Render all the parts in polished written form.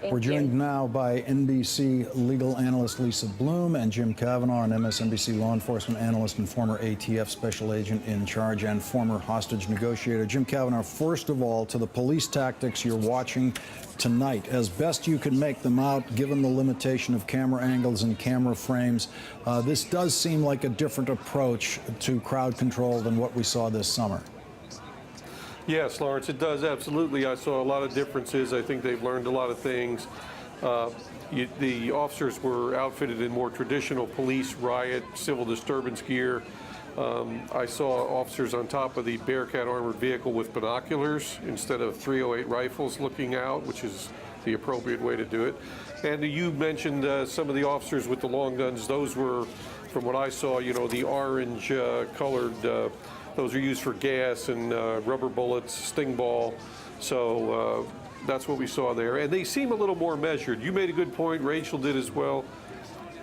We're joined now by NBC legal analyst Lisa Bloom and Jim Cavanaugh, an MSNBC law enforcement analyst and former ATF special agent in charge and former hostage negotiator. Jim Cavanaugh, first of all, to the police tactics you're watching tonight, as best you can make them out, given the limitation of camera angles and camera frames, this does seem like a different approach to crowd control than what we saw this summer. Yes, Lawrence, it does, absolutely. I saw a lot of differences. I think they've learned a lot of things. The officers were outfitted in more traditional police riot, civil disturbance gear. I saw officers on top of the Bearcat armored vehicle with binoculars instead of .308 rifles looking out, which is the appropriate way to do it. And you mentioned some of the officers with the long guns. Those were, from what I saw, you know, the orange colored, those are used for gas and rubber bullets, sting ball. So that's what we saw there. And they seem a little more measured. You made a good point. Rachel did as well.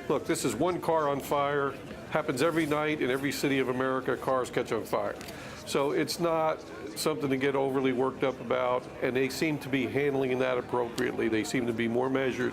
Look, this is one car on fire. Happens every night in every city of America. Cars catch on fire. So it's not something to get overly worked up about. And they seem to be handling that appropriately. They seem to be more measured.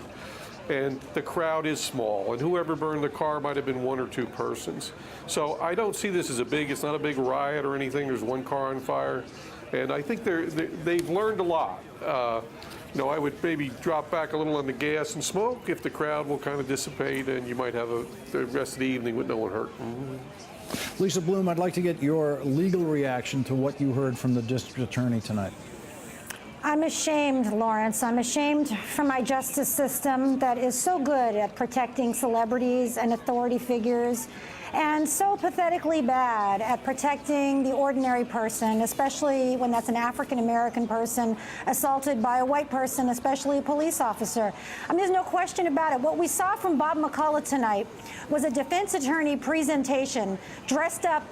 And the crowd is small, and whoever burned the car might have been one or two persons. So I don't see this as it's not a big riot or anything. There's one car on fire. And I think they've learned a lot. You know, I would maybe drop back a little on the gas and smoke if the crowd will kind of dissipate, and you might have the rest of the evening with no one hurt. Lisa Bloom, I'd like to get your legal reaction to what you heard from the district attorney tonight. I'm ashamed, Lawrence. I'm ashamed for my justice system that is so good at protecting celebrities and authority figures, and so pathetically bad at protecting the ordinary person, especially when that's an African-American person assaulted by a white person, especially a police officer. I mean, there's no question about it. What we saw from Bob McCullough tonight was a defense attorney presentation dressed up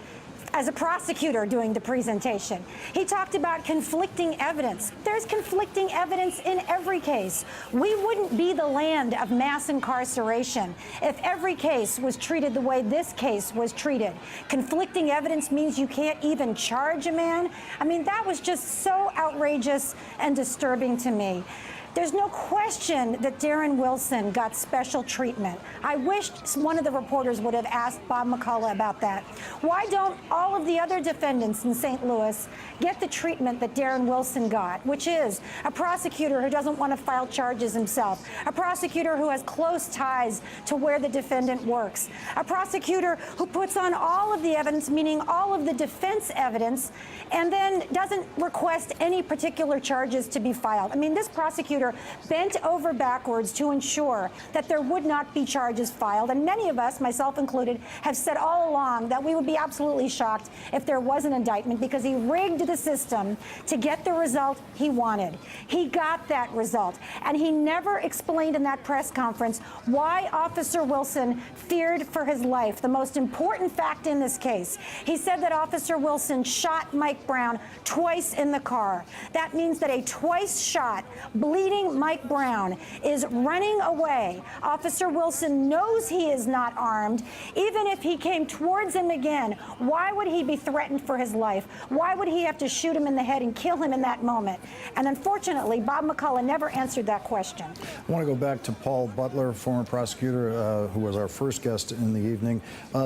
as a prosecutor doing the presentation. He talked about conflicting evidence. There's conflicting evidence in every case. We wouldn't be the land of mass incarceration if every case was treated the way this case was treated. Conflicting evidence means you can't even charge a man. I mean, that was just so outrageous and disturbing to me. There's no question that Darren Wilson got special treatment. I wished one of the reporters would have asked Bob McCullough about that. Why don't all of the other defendants in St. Louis get the treatment that Darren Wilson got, which is a prosecutor who doesn't want to file charges himself, a prosecutor who has close ties to where the defendant works, a prosecutor who puts on all of the evidence, meaning all of the defense evidence, and then doesn't request any particular charges to be filed. I mean, this prosecutor bent over backwards to ensure that there would not be charges filed. And many of us, myself included, have said all along that we would be absolutely shocked if there was an indictment because he rigged the system to get the result he wanted. He got that result. And he never explained in that press conference why Officer Wilson feared for his life, the most important fact in this case. He said that Officer Wilson shot Mike Brown twice in the car. That means that a twice shot, bleeding Mike Brown is running away. Officer Wilson knows he is not armed. Even if he came towards him again, why would he be threatened for his life? Why would he have to shoot him in the head and kill him in that moment? And unfortunately, Bob McCullough never answered that question. I want to go back to Paul Butler, former prosecutor, who was our first guest in the evening.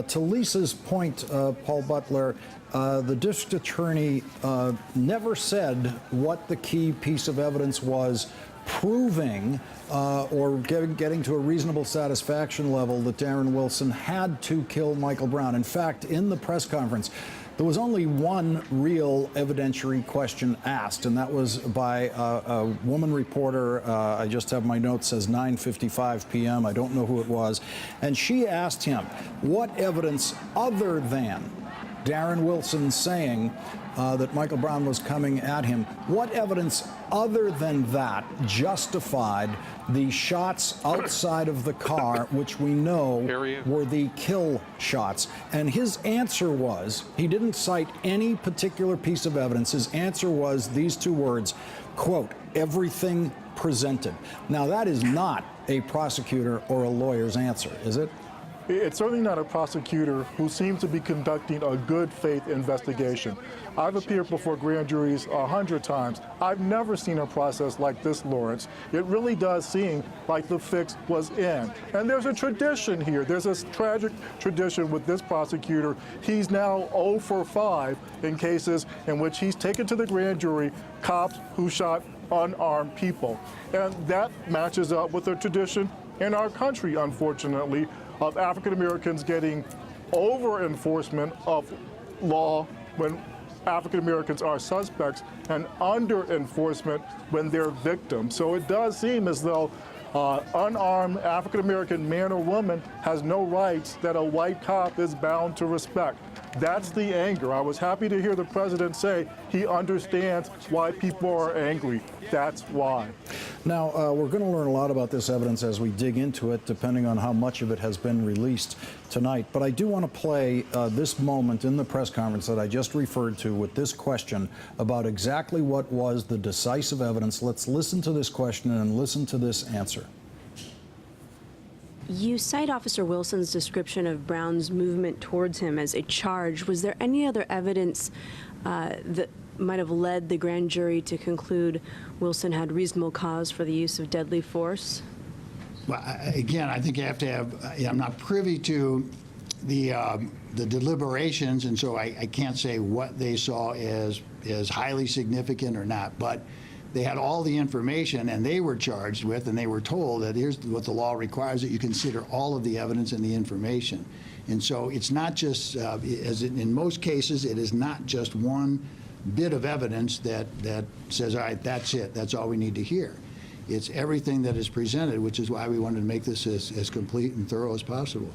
To Lisa's point, Paul Butler, the district attorney never said what the key piece of evidence was proving or getting to a reasonable satisfaction level that Darren Wilson had to kill Michael Brown. In fact, in the press conference, there was only one real evidentiary question asked, and that was by a woman reporter. I just have my notes, says 9:55 p.m. I don't know who it was. And she asked him, what evidence other than Darren Wilson saying that Michael Brown was coming at him, what evidence other than that justified the shots outside of the car, which we know were the kill shots? And his answer was, he didn't cite any particular piece of evidence. His answer was these two words, quote, everything presented. Now, that is not a prosecutor or a lawyer's answer, is it? it's certainly not a prosecutor who seems to be conducting a good faith investigation. I've appeared before grand juries 100 times. I've never seen a process like this, Lawrence. It really does seem like the fix was in. And there's a tradition here. There's a tragic tradition with this prosecutor. He's now 0 for 5 in cases in which he's taken to the grand jury cops who shot unarmed people. And that matches up with a tradition in our country, unfortunately, of African Americans getting over enforcement of law when African Americans are suspects and under enforcement when they're victims. So it does seem as though unarmed African American man or woman has no rights that a white cop is bound to respect. That's the anger. I was happy to hear the president say he understands why people are angry. That's why. Now, we're going to learn a lot about this evidence as we dig into it, depending on how much of it has been released tonight. But I do want to play this moment in the press conference that I just referred to with this question about exactly what was the decisive evidence. Let's listen to this question and listen to this answer. You cite Officer Wilson's description of Brown's movement towards him as a charge. Was there any other evidence that might have led the grand jury to conclude Wilson had reasonable cause for the use of deadly force? Well, again, I think you have to have, I'm not privy to the deliberations, and so I can't say what they saw as highly significant or not, but they had all the information, and they were charged with, and they were told that here's what the law requires, that you consider all of the evidence and the information. And so it's not just, as in most cases, it is not just one bit of evidence that says, all right, that's it, that's all we need to hear. It's everything that is presented, which is why we wanted to make this as complete and thorough as possible.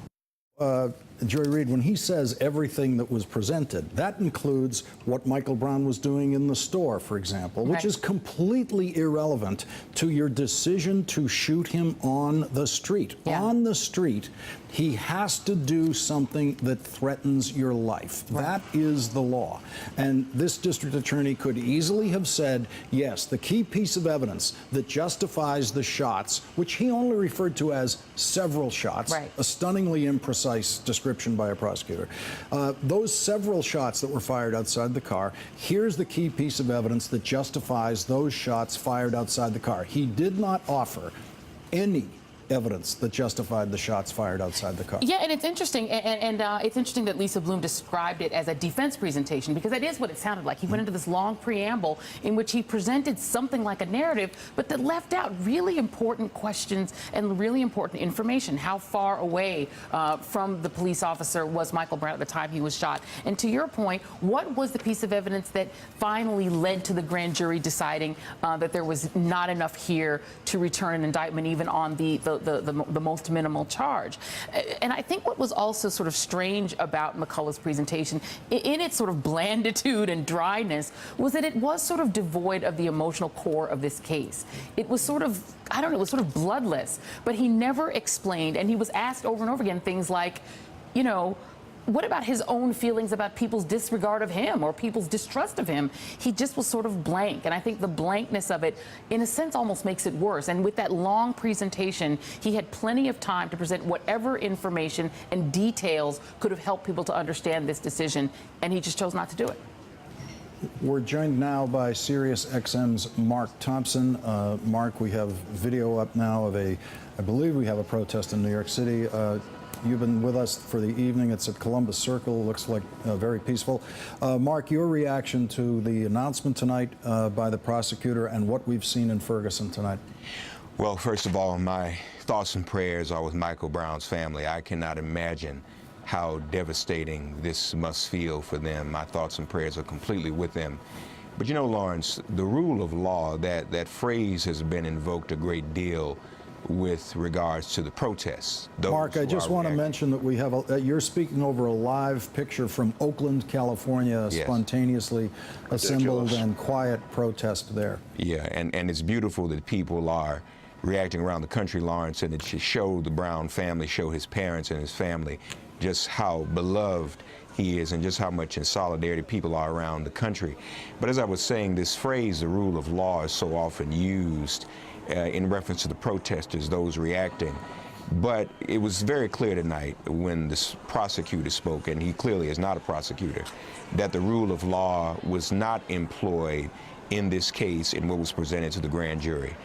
Jerry Reed, when he says everything that was presented, that includes what Micheal Brown was doing in the store, for example, which is completely irrelevant to your decision to shoot him on the street. Yeah. On the street, he has to do something that threatens your life. Right. That is the law. And this district attorney could easily have said, yes, the key piece of evidence that justifies the shots, which he only referred to as several shots, right, a stunningly imprecise description by a prosecutor. Those several shots that were fired outside the car, here's the key piece of evidence that justifies those shots fired outside the car. He did not offer any evidence that justified the shots fired outside the car. Yeah, and it's interesting, and it's interesting that Lisa Bloom described it as a defense presentation, because that is what it sounded like. He went into this long preamble in which he presented something like a narrative, but that left out really important questions and really important information. How far away from the police officer was Micheal Brown at the time he was shot? And to your point, what was the piece of evidence that finally led to the grand jury deciding that there was not enough here to return an indictment even on the most minimal charge? And I think what was also sort of strange about McCullough's presentation, in its sort of blanditude and dryness, was that it was sort of devoid of the emotional core of this case. It was sort of, I don't know, it was sort of bloodless, but he never explained, and he was asked over and over again things like, you know, what about his own feelings about people's disregard of him or people's distrust of him? He just was sort of blank. And I think the blankness of it, in a sense, almost makes it worse. And with that long presentation, he had plenty of time to present whatever information and details could have helped people to understand this decision. And he just chose not to do it. We're joined now by SiriusXM's Mark Thompson. Mark, we have video up now of I believe we have a protest in New York City. You've been with us for the evening. It's at Columbus Circle. Looks like very peaceful. Mark, your reaction to the announcement tonight by the prosecutor and what we've seen in Ferguson tonight? Well, first of all, my thoughts and prayers are with Micheal Brown's family. I cannot imagine how devastating this must feel for them. My thoughts and prayers are completely with them. But you know, Lawrence, the rule of law, that phrase has been invoked a great deal with regards to the protests. Mark, I just want to mention that we have you're speaking over a live picture from Oakland, California, yes, spontaneously assembled and quiet protest there. Yeah, and it's beautiful that people are reacting around the country, Lawrence, and it should show the Brown family, show his parents and his family just how beloved he is and just how much in solidarity people are around the country. But as I was saying, this phrase, the rule of law, is so often used in reference to the protesters, those reacting. But it was very clear tonight when the prosecutor spoke, and he clearly is not a prosecutor, that the rule of law was not employed in this case in what was presented to the grand jury.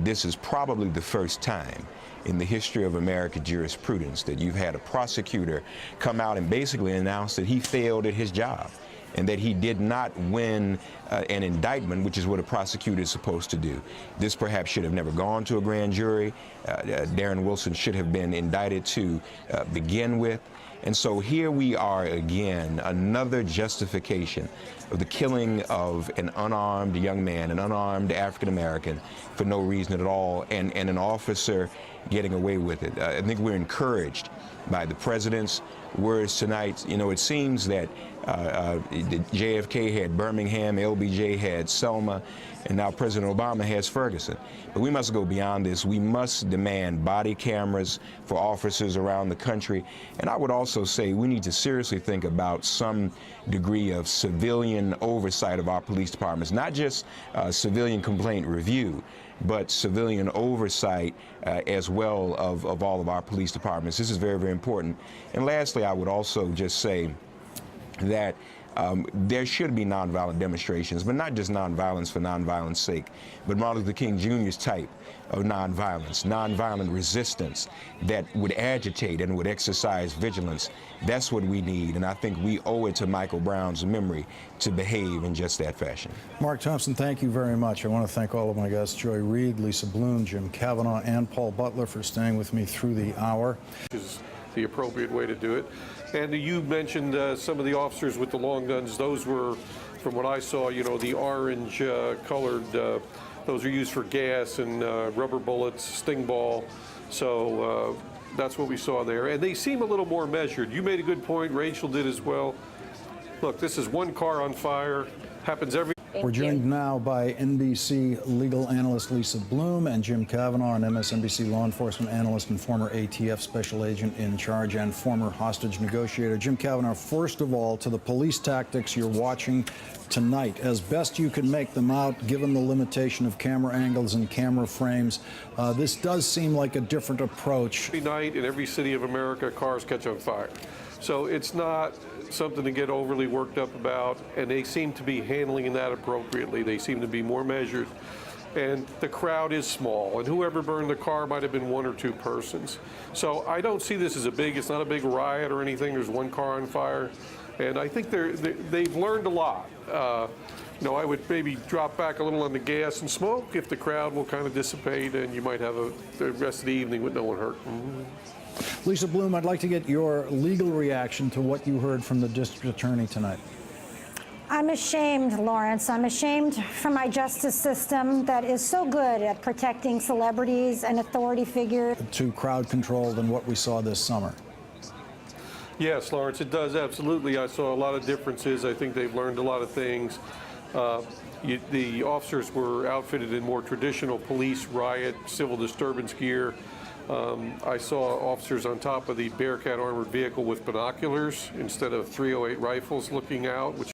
This is probably the first time in the history of American jurisprudence that you've had a prosecutor come out and basically announce that he failed at his job and that he did not win an indictment, which is what a prosecutor is supposed to do. This perhaps should have never gone to a grand jury. Darren Wilson should have been indicted to begin with. And so here we are again, another justification of the killing of an unarmed young man, an unarmed African American, for no reason at all, and an officer getting away with it. I think we're encouraged by the president's words tonight. You know, it seems that JFK had Birmingham, LBJ had Selma, and now President Obama has Ferguson. But we must go beyond this. We must demand body cameras for officers around the country. And I would also say we need to seriously think about some degree of civilian oversight of our police departments, not just civilian complaint review, but civilian oversight as well of all of our police departments. This is very, very important. And lastly, I would also just say that there should be nonviolent demonstrations, but not just nonviolence for nonviolence sake, but Martin Luther King Jr.'s type of nonviolence, nonviolent resistance that would agitate and would exercise vigilance. That's what we need, and I think we owe it to Micheal Brown's memory to behave in just that fashion. Mark Thompson, thank you very much. I want to thank all of my guests, Joy Reid, Lisa Bloom, Jim Cavanaugh, and Paul Butler for staying with me through the hour. Is the appropriate way to do it. And you mentioned some of the officers with the long guns. Those were, from what I saw, you know, the orange colored, those are used for gas and rubber bullets, sting ball. So that's what we saw there. And they seem a little more measured. You made a good point. Rachel did as well. Look, this is one car on fire. Happens every... We're joined now by NBC legal analyst Lisa Bloom and Jim Cavanaugh, an MSNBC law enforcement analyst and former ATF special agent in charge and former hostage negotiator. Jim Cavanaugh, first of all, to the police tactics you're watching tonight, as best you can make them out, given the limitation of camera angles and camera frames, this does seem like a different approach. Every night in every city of America, cars catch on fire. So it's not something to get overly worked up about, and they seem to be handling that appropriately. They seem to be more measured, and the crowd is small, and whoever burned the car might have been one or two persons. So I don't see this as it's not a big riot or anything. There's one car on fire, and I think they've learned a lot. You know, I would maybe drop back a little on the gas and smoke if the crowd will kind of dissipate, and you might have the rest of the evening with no one hurt. Lisa Bloom, I'd like to get your legal reaction to what you heard from the district attorney tonight. I'm ashamed, Lawrence. I'm ashamed for my justice system that is so good at protecting celebrities and authority figures. To crowd control than what we saw this summer. Yes, Lawrence, it does, absolutely. I saw a lot of differences. I think they've learned a lot of things. The officers were outfitted in more traditional police riot, civil disturbance gear. I saw officers on top of the Bearcat armored vehicle with binoculars instead of .308 rifles looking out, which